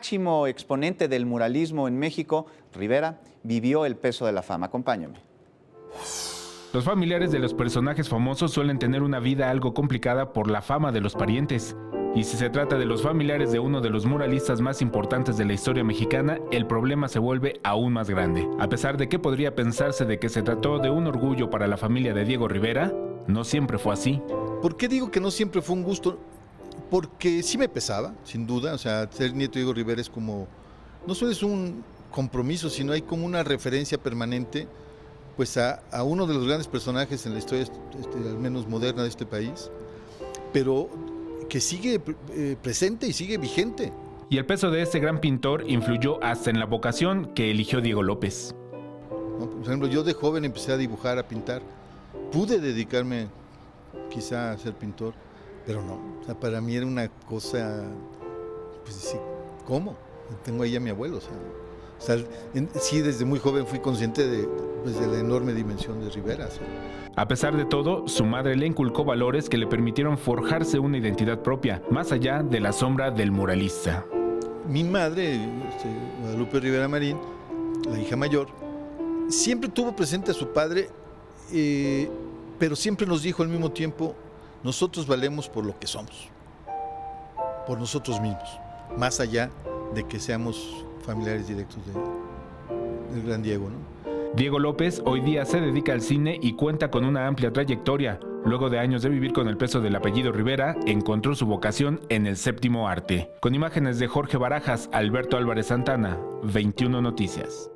máximo exponente del muralismo en México, Rivera vivió el peso de la fama. Acompáñame. Los familiares de los personajes famosos suelen tener una vida algo complicada por la fama de los parientes. Y si se trata de los familiares de uno de los muralistas más importantes de la historia mexicana, el problema se vuelve aún más grande. A pesar de que podría pensarse de que se trató de un orgullo para la familia de Diego Rivera, no siempre fue así. ¿Por qué digo que no siempre fue un gusto? Porque sí me pesaba, sin duda. O sea, ser nieto de Diego Rivera es como, no solo es un compromiso, sino hay como una referencia permanente pues a uno de los grandes personajes en la historia, al menos moderna de este país, pero que sigue presente y sigue vigente. Y el peso de este gran pintor influyó hasta en la vocación que eligió Diego López. ¿No? Por ejemplo, yo de joven empecé a dibujar, a pintar. Pude dedicarme quizá a ser pintor, pero no. O sea, para mí era una cosa, pues decir, ¿cómo? Tengo ahí a mi abuelo. O sea, sí, desde muy joven fui consciente de la enorme dimensión de Rivera. ¿Sí? A pesar de todo, su madre le inculcó valores que le permitieron forjarse una identidad propia, más allá de la sombra del muralista. Mi madre, Guadalupe Rivera Marín, la hija mayor, siempre tuvo presente a su padre, pero siempre nos dijo al mismo tiempo, nosotros valemos por lo que somos, por nosotros mismos, más allá de que seamos familiares directos del gran Diego, ¿no? Diego López hoy día se dedica al cine y cuenta con una amplia trayectoria. Luego de años de vivir con el peso del apellido Rivera, encontró su vocación en el séptimo arte. Con imágenes de Jorge Barajas, Alberto Álvarez Santana, 21 Noticias.